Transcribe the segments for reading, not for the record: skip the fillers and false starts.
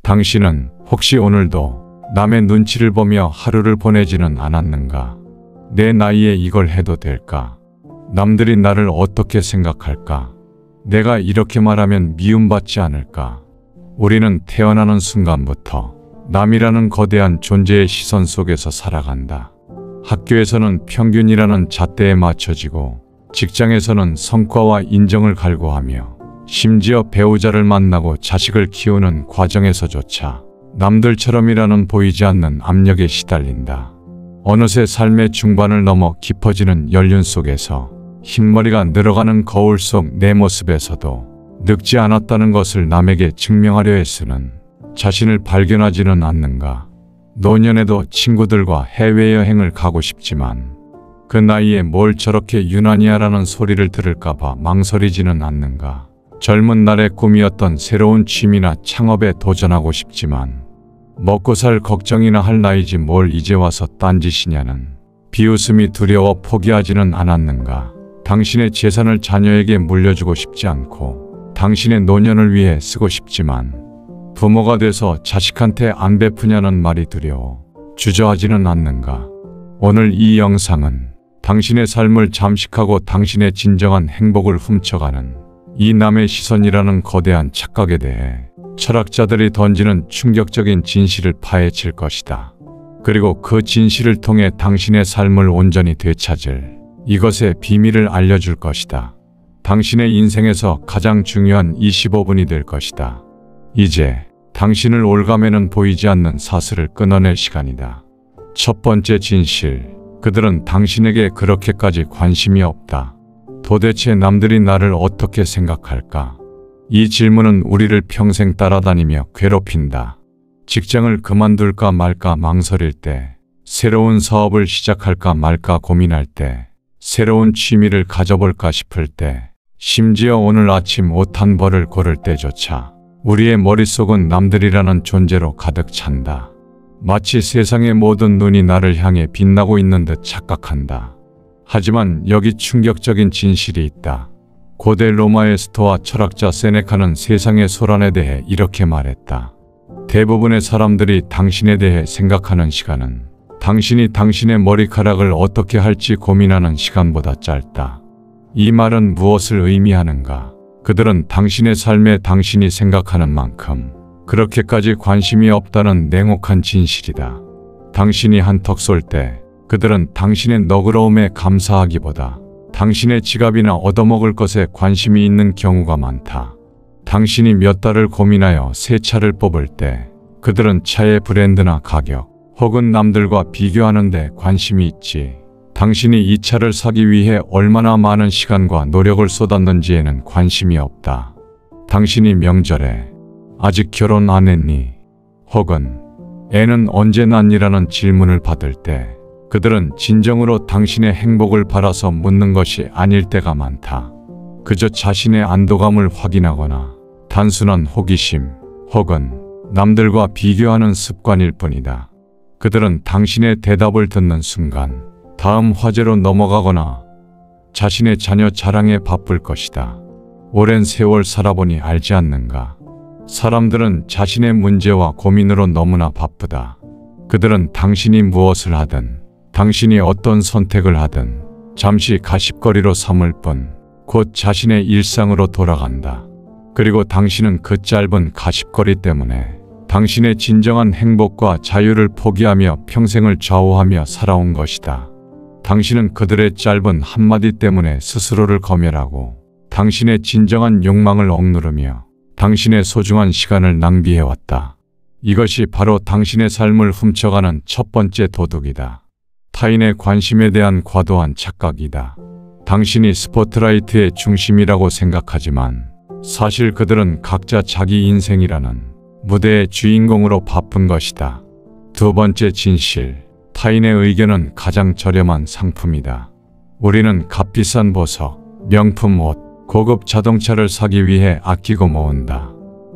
당신은 혹시 오늘도 남의 눈치를 보며 하루를 보내지는 않았는가? 내 나이에 이걸 해도 될까? 남들이 나를 어떻게 생각할까? 내가 이렇게 말하면 미움받지 않을까? 우리는 태어나는 순간부터 남이라는 거대한 존재의 시선 속에서 살아간다. 학교에서는 평균이라는 잣대에 맞춰지고, 직장에서는 성과와 인정을 갈구하며, 심지어 배우자를 만나고 자식을 키우는 과정에서조차 남들처럼이라는 보이지 않는 압력에 시달린다. 어느새 삶의 중반을 넘어 깊어지는 연륜 속에서 흰머리가 늘어가는 거울 속 내 모습에서도 늙지 않았다는 것을 남에게 증명하려 애쓰는 자신을 발견하지는 않는가. 노년에도 친구들과 해외여행을 가고 싶지만 그 나이에 뭘 저렇게 유난히야라는 소리를 들을까봐 망설이지는 않는가. 젊은 날의 꿈이었던 새로운 취미나 창업에 도전하고 싶지만 먹고 살 걱정이나 할 나이지 뭘 이제 와서 딴짓이냐는 비웃음이 두려워 포기하지는 않았는가. 당신의 재산을 자녀에게 물려주고 싶지 않고 당신의 노년을 위해 쓰고 싶지만 부모가 돼서 자식한테 안 베푸냐는 말이 두려워 주저하지는 않는가. 오늘 이 영상은 당신의 삶을 잠식하고 당신의 진정한 행복을 훔쳐가는 이 남의 시선이라는 거대한 착각에 대해 철학자들이 던지는 충격적인 진실을 파헤칠 것이다. 그리고 그 진실을 통해 당신의 삶을 온전히 되찾을 이것의 비밀을 알려줄 것이다. 당신의 인생에서 가장 중요한 25분이 될 것이다. 이제 당신을 올가매는 보이지 않는 사슬을 끊어낼 시간이다. 첫 번째 진실, 그들은 당신에게 그렇게까지 관심이 없다. 도대체 남들이 나를 어떻게 생각할까? 이 질문은 우리를 평생 따라다니며 괴롭힌다. 직장을 그만둘까 말까 망설일 때, 새로운 사업을 시작할까 말까 고민할 때, 새로운 취미를 가져볼까 싶을 때, 심지어 오늘 아침 옷 한 벌을 고를 때조차 우리의 머릿속은 남들이라는 존재로 가득 찬다. 마치 세상의 모든 눈이 나를 향해 빛나고 있는 듯 착각한다. 하지만 여기 충격적인 진실이 있다. 고대 로마의 스토아 철학자 세네카는 세상의 소란에 대해 이렇게 말했다. 대부분의 사람들이 당신에 대해 생각하는 시간은 당신이 당신의 머리카락을 어떻게 할지 고민하는 시간보다 짧다. 이 말은 무엇을 의미하는가? 그들은 당신의 삶에 당신이 생각하는 만큼 그렇게까지 관심이 없다는 냉혹한 진실이다. 당신이 한턱 쏠 때 그들은 당신의 너그러움에 감사하기보다 당신의 지갑이나 얻어먹을 것에 관심이 있는 경우가 많다. 당신이 몇 달을 고민하여 새 차를 뽑을 때 그들은 차의 브랜드나 가격 혹은 남들과 비교하는 데 관심이 있지, 당신이 이 차를 사기 위해 얼마나 많은 시간과 노력을 쏟았는지에는 관심이 없다. 당신이 명절에 아직 결혼 안 했니? 혹은 애는 언제 낳니라는 질문을 받을 때 그들은 진정으로 당신의 행복을 바라서 묻는 것이 아닐 때가 많다. 그저 자신의 안도감을 확인하거나 단순한 호기심 혹은 남들과 비교하는 습관일 뿐이다. 그들은 당신의 대답을 듣는 순간 다음 화제로 넘어가거나 자신의 자녀 자랑에 바쁠 것이다. 오랜 세월 살아보니 알지 않는가? 사람들은 자신의 문제와 고민으로 너무나 바쁘다. 그들은 당신이 무엇을 하든 당신이 어떤 선택을 하든 잠시 가십거리로 삼을 뿐 곧 자신의 일상으로 돌아간다. 그리고 당신은 그 짧은 가십거리 때문에 당신의 진정한 행복과 자유를 포기하며 평생을 좌우하며 살아온 것이다. 당신은 그들의 짧은 한마디 때문에 스스로를 검열하고 당신의 진정한 욕망을 억누르며 당신의 소중한 시간을 낭비해왔다. 이것이 바로 당신의 삶을 훔쳐가는 첫 번째 도둑이다. 타인의 관심에 대한 과도한 착각이다. 당신이 스포트라이트의 중심이라고 생각하지만 사실 그들은 각자 자기 인생이라는 무대의 주인공으로 바쁜 것이다. 두 번째 진실, 타인의 의견은 가장 저렴한 상품이다. 우리는 값비싼 보석, 명품 옷, 고급 자동차를 사기 위해 아끼고 모은다.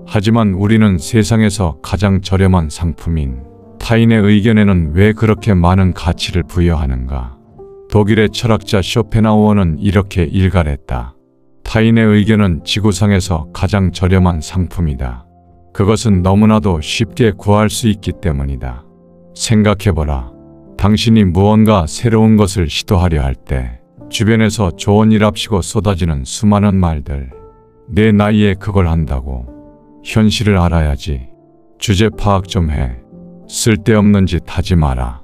하지만 우리는 세상에서 가장 저렴한 상품인 타인의 의견에는 왜 그렇게 많은 가치를 부여하는가? 독일의 철학자 쇼펜하우어는 이렇게 일갈했다. 타인의 의견은 지구상에서 가장 저렴한 상품이다. 그것은 너무나도 쉽게 구할 수 있기 때문이다. 생각해보라. 당신이 무언가 새로운 것을 시도하려 할 때 주변에서 좋은 일합시고 쏟아지는 수많은 말들. 내 나이에 그걸 한다고. 현실을 알아야지. 주제 파악 좀 해. 쓸데없는 짓 하지 마라.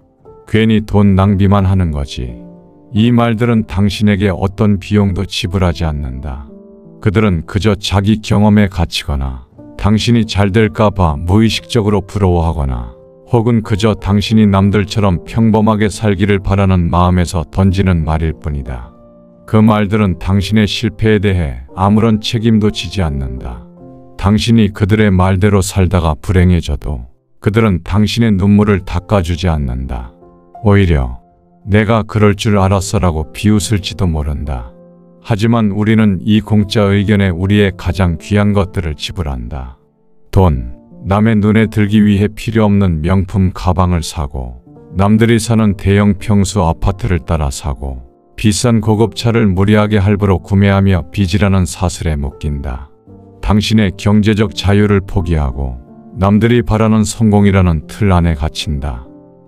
괜히 돈 낭비만 하는 거지. 이 말들은 당신에게 어떤 비용도 지불하지 않는다. 그들은 그저 자기 경험에 갇히거나 당신이 잘 될까봐 무의식적으로 부러워하거나 혹은 그저 당신이 남들처럼 평범하게 살기를 바라는 마음에서 던지는 말일 뿐이다. 그 말들은 당신의 실패에 대해 아무런 책임도 지지 않는다. 당신이 그들의 말대로 살다가 불행해져도 그들은 당신의 눈물을 닦아주지 않는다. 오히려 내가 그럴 줄 알았어라고 비웃을지도 모른다. 하지만 우리는 이 공짜 의견에 우리의 가장 귀한 것들을 지불한다. 돈, 남의 눈에 들기 위해 필요 없는 명품 가방을 사고, 남들이 사는 대형 평수 아파트를 따라 사고, 비싼 고급차를 무리하게 할부로 구매하며 빚이라는 사슬에 묶인다. 당신의 경제적 자유를 포기하고 남들이 바라는 성공이라는 틀 안에 갇힌다.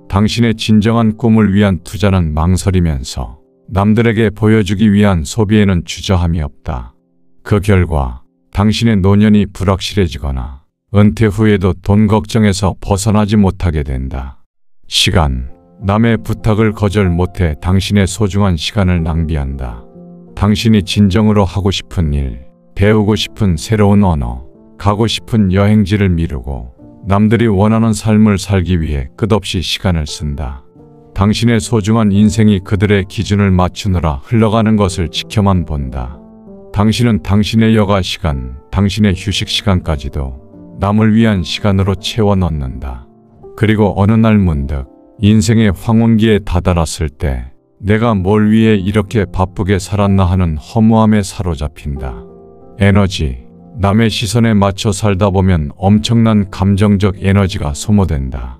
당신의 진정한 꿈을 위한 투자는 망설이면서 남들에게 보여주기 위한 소비에는 주저함이 없다. 그 결과 당신의 노년이 불확실해지거나 은퇴 후에도 돈 걱정에서 벗어나지 못하게 된다. 시간, 남의 부탁을 거절 못해 당신의 소중한 시간을 낭비한다. 당신이 진정으로 하고 싶은 일, 배우고 싶은 새로운 언어, 가고 싶은 여행지를 미루고 남들이 원하는 삶을 살기 위해 끝없이 시간을 쓴다. 당신의 소중한 인생이 그들의 기준을 맞추느라 흘러가는 것을 지켜만 본다. 당신은 당신의 여가 시간, 당신의 휴식 시간까지도 남을 위한 시간으로 채워 넣는다. 그리고 어느 날 문득 인생의 황혼기에 다다랐을 때 내가 뭘 위해 이렇게 바쁘게 살았나 하는 허무함에 사로잡힌다. 에너지, 남의 시선에 맞춰 살다 보면 엄청난 감정적 에너지가 소모된다.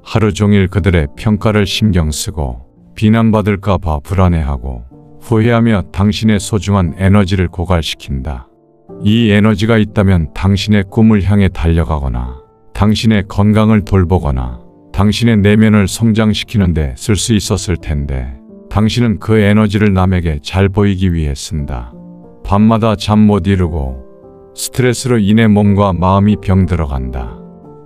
하루 종일 그들의 평가를 신경 쓰고 비난받을까 봐 불안해하고 후회하며 당신의 소중한 에너지를 고갈시킨다. 이 에너지가 있다면 당신의 꿈을 향해 달려가거나 당신의 건강을 돌보거나 당신의 내면을 성장시키는 데 쓸 수 있었을 텐데 당신은 그 에너지를 남에게 잘 보이기 위해 쓴다. 밤마다 잠 못 이루고 스트레스로 인해 몸과 마음이 병들어간다.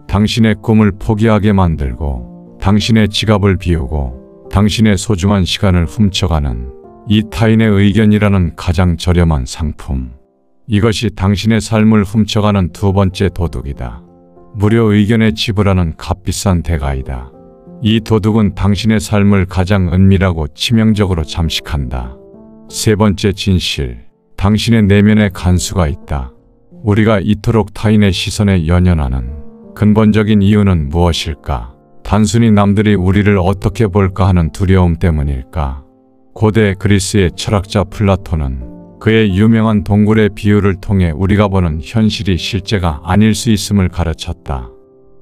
당신의 꿈을 포기하게 만들고 당신의 지갑을 비우고 당신의 소중한 시간을 훔쳐가는 이 타인의 의견이라는 가장 저렴한 상품. 이것이 당신의 삶을 훔쳐가는 두 번째 도둑이다. 무료 의견에 지불하는 값비싼 대가이다. 이 도둑은 당신의 삶을 가장 은밀하고 치명적으로 잠식한다. 세 번째 진실, 당신의 내면에 간수가 있다. 우리가 이토록 타인의 시선에 연연하는 근본적인 이유는 무엇일까? 단순히 남들이 우리를 어떻게 볼까 하는 두려움 때문일까? 고대 그리스의 철학자 플라톤은 그의 유명한 동굴의 비유를 통해 우리가 보는 현실이 실제가 아닐 수 있음을 가르쳤다.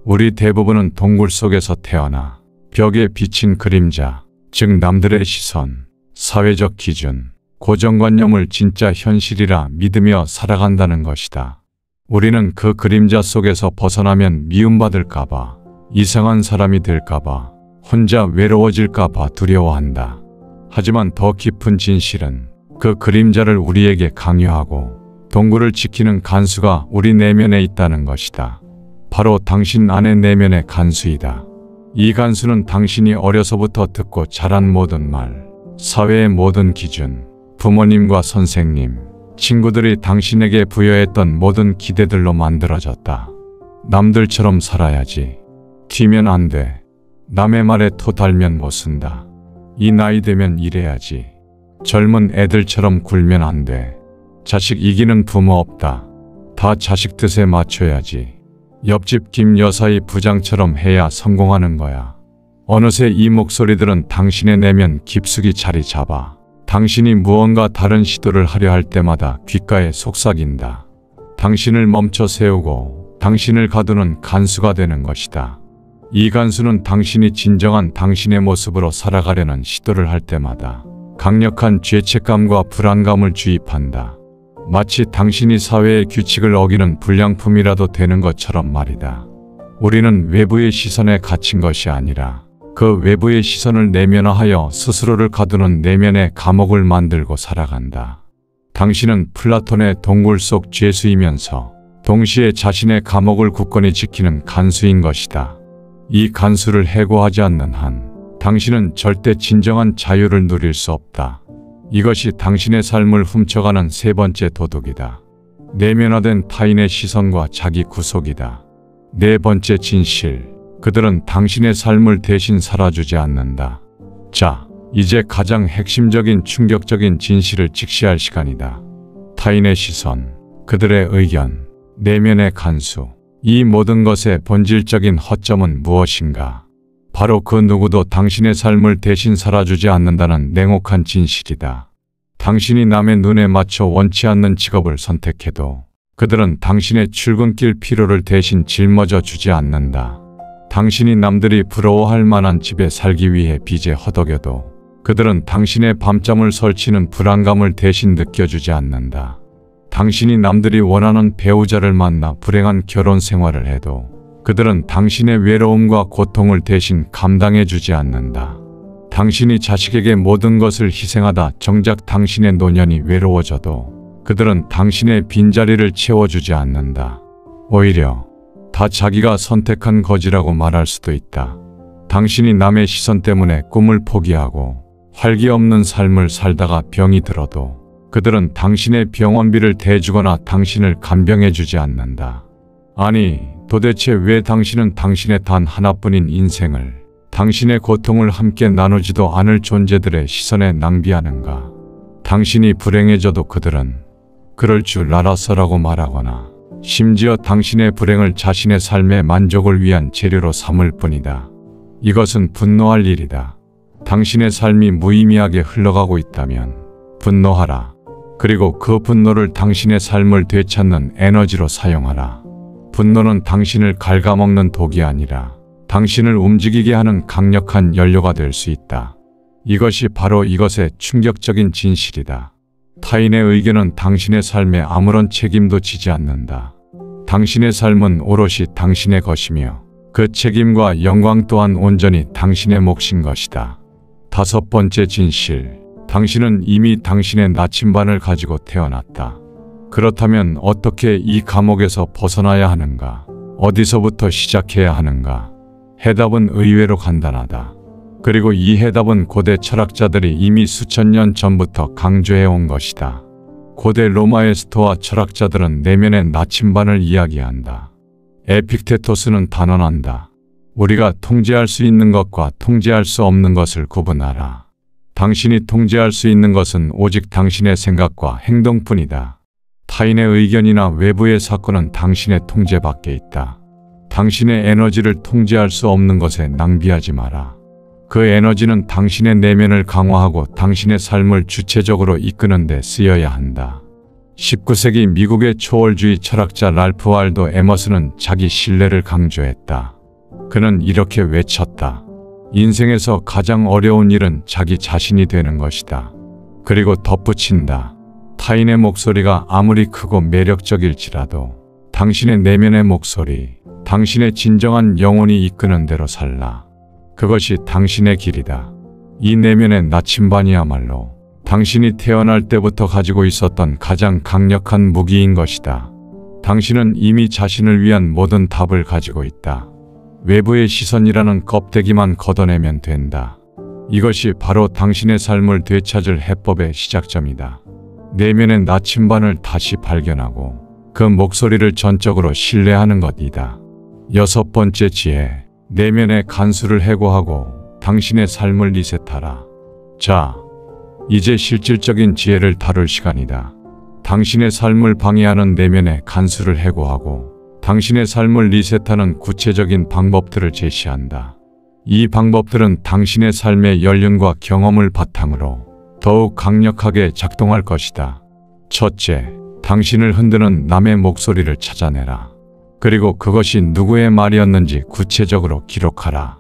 우리 대부분은 동굴 속에서 태어나 벽에 비친 그림자, 즉 남들의 시선, 사회적 기준, 고정관념을 진짜 현실이라 믿으며 살아간다는 것이다. 우리는 그 그림자 속에서 벗어나면 미움받을까봐, 이상한 사람이 될까봐, 혼자 외로워질까봐 두려워한다. 하지만 더 깊은 진실은 그 그림자를 우리에게 강요하고 동굴을 지키는 간수가 우리 내면에 있다는 것이다. 바로 당신 안의 내면의 간수이다. 이 간수는 당신이 어려서부터 듣고 자란 모든 말, 사회의 모든 기준, 부모님과 선생님, 친구들이 당신에게 부여했던 모든 기대들로 만들어졌다. 남들처럼 살아야지. 튀면 안 돼. 남의 말에 토 달면 못 쓴다. 이 나이 되면 이래야지. 젊은 애들처럼 굴면 안 돼. 자식 이기는 부모 없다. 다 자식 뜻에 맞춰야지. 옆집 김 여사의 부장처럼 해야 성공하는 거야. 어느새 이 목소리들은 당신의 내면 깊숙이 자리 잡아 당신이 무언가 다른 시도를 하려 할 때마다 귓가에 속삭인다. 당신을 멈춰 세우고 당신을 가두는 간수가 되는 것이다. 이 간수는 당신이 진정한 당신의 모습으로 살아가려는 시도를 할 때마다 강력한 죄책감과 불안감을 주입한다. 마치 당신이 사회의 규칙을 어기는 불량품이라도 되는 것처럼 말이다. 우리는 외부의 시선에 갇힌 것이 아니라 그 외부의 시선을 내면화하여 스스로를 가두는 내면의 감옥을 만들고 살아간다. 당신은 플라톤의 동굴 속 죄수이면서 동시에 자신의 감옥을 굳건히 지키는 간수인 것이다. 이 간수를 해고하지 않는 한 당신은 절대 진정한 자유를 누릴 수 없다. 이것이 당신의 삶을 훔쳐가는 세 번째 도둑이다. 내면화된 타인의 시선과 자기 구속이다. 네 번째 진실. 그들은 당신의 삶을 대신 살아주지 않는다. 자, 이제 가장 핵심적인 충격적인 진실을 직시할 시간이다. 타인의 시선, 그들의 의견, 내면의 간수. 이 모든 것의 본질적인 허점은 무엇인가? 바로 그 누구도 당신의 삶을 대신 살아주지 않는다는 냉혹한 진실이다. 당신이 남의 눈에 맞춰 원치 않는 직업을 선택해도 그들은 당신의 출근길 필요를 대신 짊어져 주지 않는다. 당신이 남들이 부러워할 만한 집에 살기 위해 빚에 허덕여도 그들은 당신의 밤잠을 설치는 불안감을 대신 느껴주지 않는다. 당신이 남들이 원하는 배우자를 만나 불행한 결혼 생활을 해도 그들은 당신의 외로움과 고통을 대신 감당해 주지 않는다. 당신이 자식에게 모든 것을 희생하다 정작 당신의 노년이 외로워져도 그들은 당신의 빈자리를 채워주지 않는다. 오히려 다 자기가 선택한 거지라고 말할 수도 있다. 당신이 남의 시선 때문에 꿈을 포기하고 활기 없는 삶을 살다가 병이 들어도 그들은 당신의 병원비를 대주거나 당신을 간병해주지 않는다. 아니, 도대체 왜 당신은 당신의 단 하나뿐인 인생을 당신의 고통을 함께 나누지도 않을 존재들의 시선에 낭비하는가? 당신이 불행해져도 그들은 그럴 줄 알아서라고 말하거나 심지어 당신의 불행을 자신의 삶의 만족을 위한 재료로 삼을 뿐이다. 이것은 분노할 일이다. 당신의 삶이 무의미하게 흘러가고 있다면 분노하라. 그리고 그 분노를 당신의 삶을 되찾는 에너지로 사용하라. 분노는 당신을 갉아먹는 독이 아니라 당신을 움직이게 하는 강력한 연료가 될 수 있다. 이것이 바로 이것의 충격적인 진실이다. 타인의 의견은 당신의 삶에 아무런 책임도 지지 않는다. 당신의 삶은 오롯이 당신의 것이며 그 책임과 영광 또한 온전히 당신의 몫인 것이다. 다섯 번째 진실. 당신은 이미 당신의 나침반을 가지고 태어났다. 그렇다면 어떻게 이 감옥에서 벗어나야 하는가? 어디서부터 시작해야 하는가? 해답은 의외로 간단하다. 그리고 이 해답은 고대 철학자들이 이미 수천 년 전부터 강조해온 것이다. 고대 로마의 스토아 철학자들은 내면의 나침반을 이야기한다. 에픽테토스는 단언한다. 우리가 통제할 수 있는 것과 통제할 수 없는 것을 구분하라. 당신이 통제할 수 있는 것은 오직 당신의 생각과 행동뿐이다. 타인의 의견이나 외부의 사건은 당신의 통제 밖에 있다. 당신의 에너지를 통제할 수 없는 것에 낭비하지 마라. 그 에너지는 당신의 내면을 강화하고 당신의 삶을 주체적으로 이끄는 데 쓰여야 한다. 19세기 미국의 초월주의 철학자 랄프 waldo 에머슨은 자기 신뢰를 강조했다. 그는 이렇게 외쳤다. 인생에서 가장 어려운 일은 자기 자신이 되는 것이다. 그리고 덧붙인다. 타인의 목소리가 아무리 크고 매력적일지라도 당신의 내면의 목소리, 당신의 진정한 영혼이 이끄는 대로 살라. 그것이 당신의 길이다. 이 내면의 나침반이야말로 당신이 태어날 때부터 가지고 있었던 가장 강력한 무기인 것이다. 당신은 이미 자신을 위한 모든 답을 가지고 있다. 외부의 시선이라는 껍데기만 걷어내면 된다. 이것이 바로 당신의 삶을 되찾을 해법의 시작점이다. 내면의 나침반을 다시 발견하고 그 목소리를 전적으로 신뢰하는 것이다. 여섯 번째 지혜. 내면의 간수를 해고하고 당신의 삶을 리셋하라. 자, 이제 실질적인 지혜를 다룰 시간이다. 당신의 삶을 방해하는 내면의 간수를 해고하고 당신의 삶을 리셋하는 구체적인 방법들을 제시한다. 이 방법들은 당신의 삶의 연륜과 경험을 바탕으로 더욱 강력하게 작동할 것이다. 첫째, 당신을 흔드는 남의 목소리를 찾아내라. 그리고 그것이 누구의 말이었는지 구체적으로 기록하라.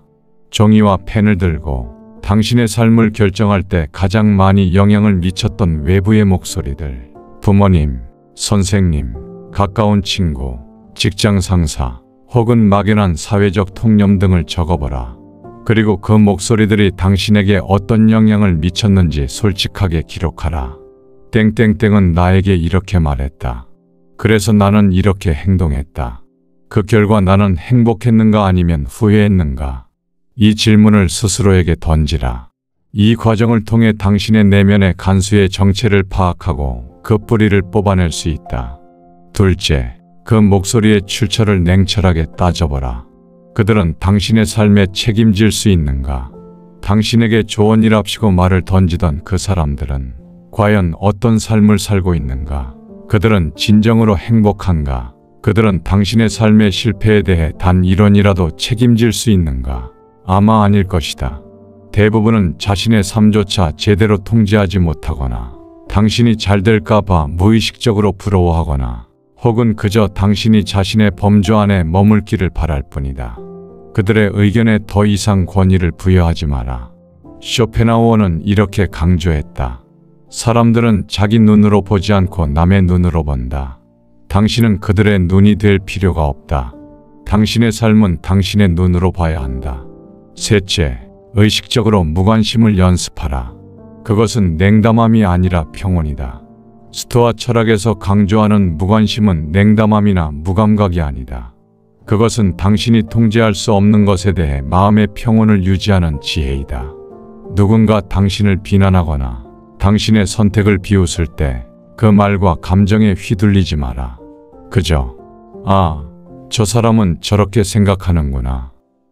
종이와 펜을 들고 당신의 삶을 결정할 때 가장 많이 영향을 미쳤던 외부의 목소리들, 부모님, 선생님, 가까운 친구, 직장 상사, 혹은 막연한 사회적 통념 등을 적어보라. 그리고 그 목소리들이 당신에게 어떤 영향을 미쳤는지 솔직하게 기록하라. 땡땡땡은 나에게 이렇게 말했다. 그래서 나는 이렇게 행동했다. 그 결과 나는 행복했는가 아니면 후회했는가? 이 질문을 스스로에게 던지라. 이 과정을 통해 당신의 내면의 간수의 정체를 파악하고 그 뿌리를 뽑아낼 수 있다. 둘째, 그 목소리의 출처를 냉철하게 따져보라. 그들은 당신의 삶에 책임질 수 있는가? 당신에게 조언이랍시고 말을 던지던 그 사람들은 과연 어떤 삶을 살고 있는가? 그들은 진정으로 행복한가? 그들은 당신의 삶의 실패에 대해 단 일원이라도 책임질 수 있는가? 아마 아닐 것이다. 대부분은 자신의 삶조차 제대로 통제하지 못하거나 당신이 잘 될까봐 무의식적으로 부러워하거나 혹은 그저 당신이 자신의 범주 안에 머물기를 바랄 뿐이다. 그들의 의견에 더 이상 권위를 부여하지 마라. 쇼펜하우어는 이렇게 강조했다. 사람들은 자기 눈으로 보지 않고 남의 눈으로 본다. 당신은 그들의 눈이 될 필요가 없다. 당신의 삶은 당신의 눈으로 봐야 한다. 셋째, 의식적으로 무관심을 연습하라. 그것은 냉담함이 아니라 평온이다. 스토아 철학에서 강조하는 무관심은 냉담함이나 무감각이 아니다. 그것은 당신이 통제할 수 없는 것에 대해 마음의 평온을 유지하는 지혜이다. 누군가 당신을 비난하거나 당신의 선택을 비웃을 때 그 말과 감정에 휘둘리지 마라. 그저 아, 저 사람은 저렇게 생각하는구나.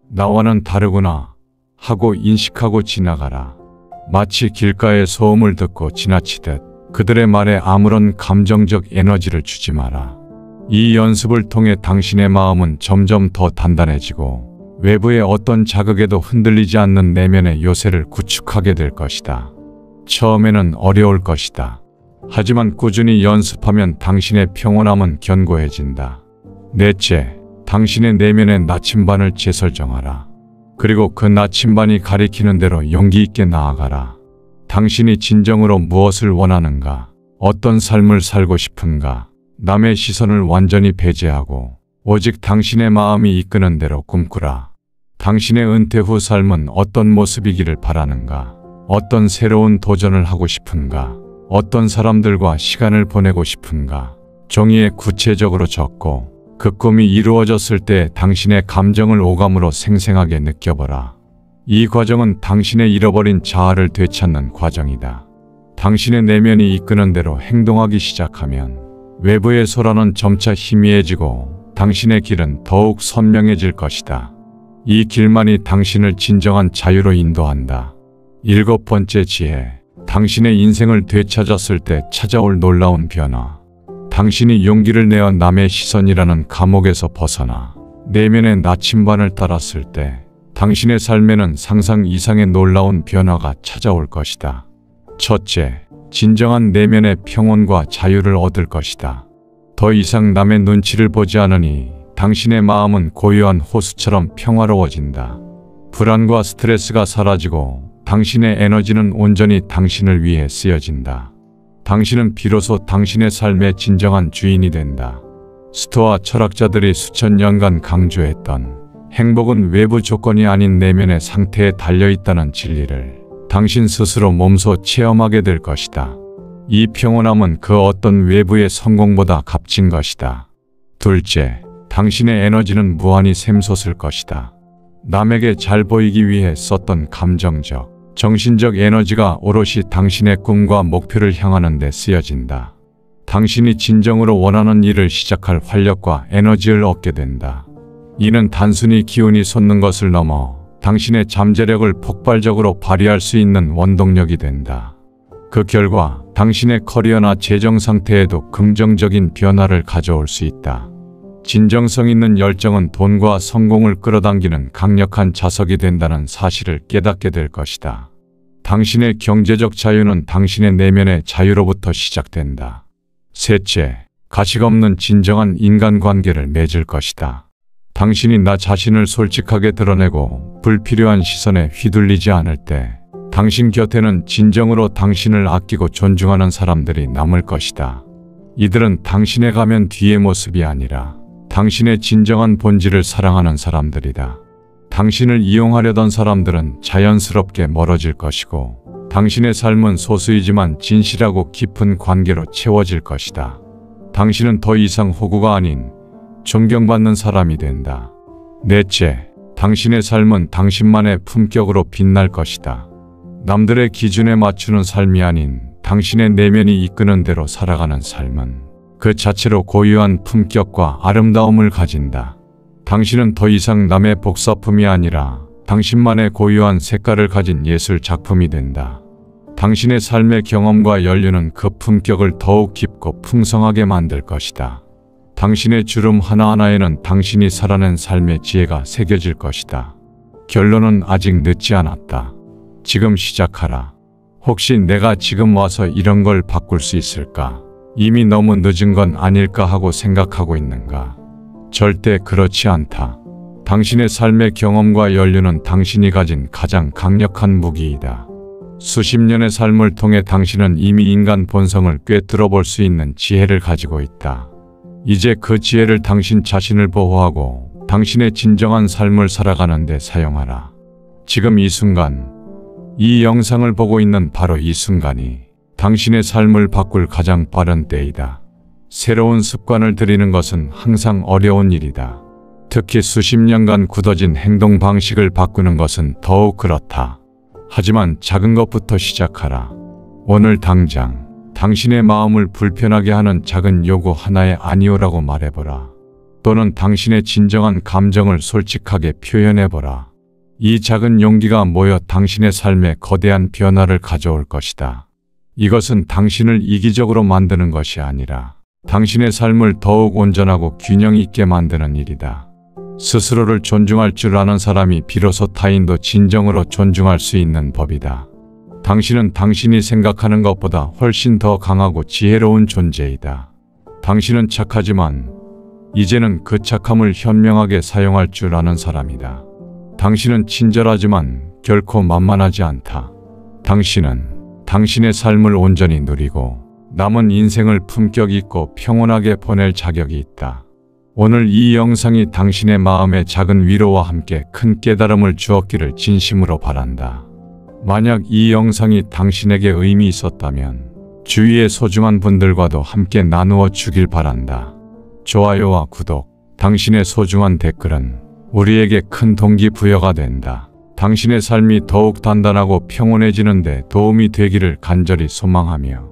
나와는 다르구나 하고 인식하고 지나가라. 마치 길가의 소음을 듣고 지나치듯 그들의 말에 아무런 감정적 에너지를 주지 마라. 이 연습을 통해 당신의 마음은 점점 더 단단해지고 외부의 어떤 자극에도 흔들리지 않는 내면의 요새를 구축하게 될 것이다. 처음에는 어려울 것이다. 하지만 꾸준히 연습하면 당신의 평온함은 견고해진다. 넷째, 당신의 내면의 나침반을 재설정하라. 그리고 그 나침반이 가리키는 대로 용기 있게 나아가라. 당신이 진정으로 무엇을 원하는가? 어떤 삶을 살고 싶은가? 남의 시선을 완전히 배제하고 오직 당신의 마음이 이끄는 대로 꿈꾸라. 당신의 은퇴 후 삶은 어떤 모습이기를 바라는가? 어떤 새로운 도전을 하고 싶은가? 어떤 사람들과 시간을 보내고 싶은가? 종이에 구체적으로 적고 그 꿈이 이루어졌을 때 당신의 감정을 오감으로 생생하게 느껴보라. 이 과정은 당신의 잃어버린 자아를 되찾는 과정이다. 당신의 내면이 이끄는 대로 행동하기 시작하면 외부의 소란은 점차 희미해지고 당신의 길은 더욱 선명해질 것이다. 이 길만이 당신을 진정한 자유로 인도한다. 일곱 번째 지혜, 당신의 인생을 되찾았을 때 찾아올 놀라운 변화. 당신이 용기를 내어 남의 시선이라는 감옥에서 벗어나 내면의 나침반을 따랐을 때 당신의 삶에는 상상 이상의 놀라운 변화가 찾아올 것이다. 첫째, 진정한 내면의 평온과 자유를 얻을 것이다. 더 이상 남의 눈치를 보지 않으니 당신의 마음은 고요한 호수처럼 평화로워진다. 불안과 스트레스가 사라지고 당신의 에너지는 온전히 당신을 위해 쓰여진다. 당신은 비로소 당신의 삶의 진정한 주인이 된다. 스토아 철학자들이 수천 년간 강조했던 행복은 외부 조건이 아닌 내면의 상태에 달려있다는 진리를 당신 스스로 몸소 체험하게 될 것이다. 이 평온함은 그 어떤 외부의 성공보다 값진 것이다. 둘째, 당신의 에너지는 무한히 샘솟을 것이다. 남에게 잘 보이기 위해 썼던 감정적, 정신적 에너지가 오롯이 당신의 꿈과 목표를 향하는 데 쓰여진다. 당신이 진정으로 원하는 일을 시작할 활력과 에너지를 얻게 된다. 이는 단순히 기운이 솟는 것을 넘어 당신의 잠재력을 폭발적으로 발휘할 수 있는 원동력이 된다. 그 결과 당신의 커리어나 재정 상태에도 긍정적인 변화를 가져올 수 있다. 진정성 있는 열정은 돈과 성공을 끌어당기는 강력한 자석이 된다는 사실을 깨닫게 될 것이다. 당신의 경제적 자유는 당신의 내면의 자유로부터 시작된다. 셋째, 가식 없는 진정한 인간관계를 맺을 것이다. 당신이 나 자신을 솔직하게 드러내고 불필요한 시선에 휘둘리지 않을 때 당신 곁에는 진정으로 당신을 아끼고 존중하는 사람들이 남을 것이다. 이들은 당신의 가면 뒤의 모습이 아니라 당신의 진정한 본질을 사랑하는 사람들이다. 당신을 이용하려던 사람들은 자연스럽게 멀어질 것이고 당신의 삶은 소수이지만 진실하고 깊은 관계로 채워질 것이다. 당신은 더 이상 호구가 아닌 존경받는 사람이 된다. 넷째, 당신의 삶은 당신만의 품격으로 빛날 것이다. 남들의 기준에 맞추는 삶이 아닌 당신의 내면이 이끄는 대로 살아가는 삶은 그 자체로 고유한 품격과 아름다움을 가진다. 당신은 더 이상 남의 복사품이 아니라 당신만의 고유한 색깔을 가진 예술 작품이 된다. 당신의 삶의 경험과 연륜은 그 품격을 더욱 깊고 풍성하게 만들 것이다. 당신의 주름 하나하나에는 당신이 살아낸 삶의 지혜가 새겨질 것이다. 결론은 아직 늦지 않았다. 지금 시작하라. 혹시 내가 지금 와서 이런 걸 바꿀 수 있을까? 이미 너무 늦은 건 아닐까 하고 생각하고 있는가? 절대 그렇지 않다. 당신의 삶의 경험과 연륜은 당신이 가진 가장 강력한 무기이다. 수십 년의 삶을 통해 당신은 이미 인간 본성을 꿰뚫어 볼 수 있는 지혜를 가지고 있다. 이제 그 지혜를 당신 자신을 보호하고 당신의 진정한 삶을 살아가는 데 사용하라. 지금 이 순간, 이 영상을 보고 있는 바로 이 순간이 당신의 삶을 바꿀 가장 빠른 때이다. 새로운 습관을 들이는 것은 항상 어려운 일이다. 특히 수십 년간 굳어진 행동 방식을 바꾸는 것은 더욱 그렇다. 하지만 작은 것부터 시작하라. 오늘 당장 당신의 마음을 불편하게 하는 작은 요구 하나에 아니오라고 말해보라. 또는 당신의 진정한 감정을 솔직하게 표현해보라. 이 작은 용기가 모여 당신의 삶에 거대한 변화를 가져올 것이다. 이것은 당신을 이기적으로 만드는 것이 아니라 당신의 삶을 더욱 온전하고 균형 있게 만드는 일이다. 스스로를 존중할 줄 아는 사람이 비로소 타인도 진정으로 존중할 수 있는 법이다. 당신은 당신이 생각하는 것보다 훨씬 더 강하고 지혜로운 존재이다. 당신은 착하지만 이제는 그 착함을 현명하게 사용할 줄 아는 사람이다. 당신은 친절하지만 결코 만만하지 않다. 당신은 당신의 삶을 온전히 누리고 남은 인생을 품격 있고 평온하게 보낼 자격이 있다. 오늘 이 영상이 당신의 마음에 작은 위로와 함께 큰 깨달음을 주었기를 진심으로 바란다. 만약 이 영상이 당신에게 의미 있었다면 주위의 소중한 분들과도 함께 나누어 주길 바란다. 좋아요와 구독, 당신의 소중한 댓글은 우리에게 큰 동기부여가 된다. 당신의 삶이 더욱 단단하고 평온해지는 데 도움이 되기를 간절히 소망하며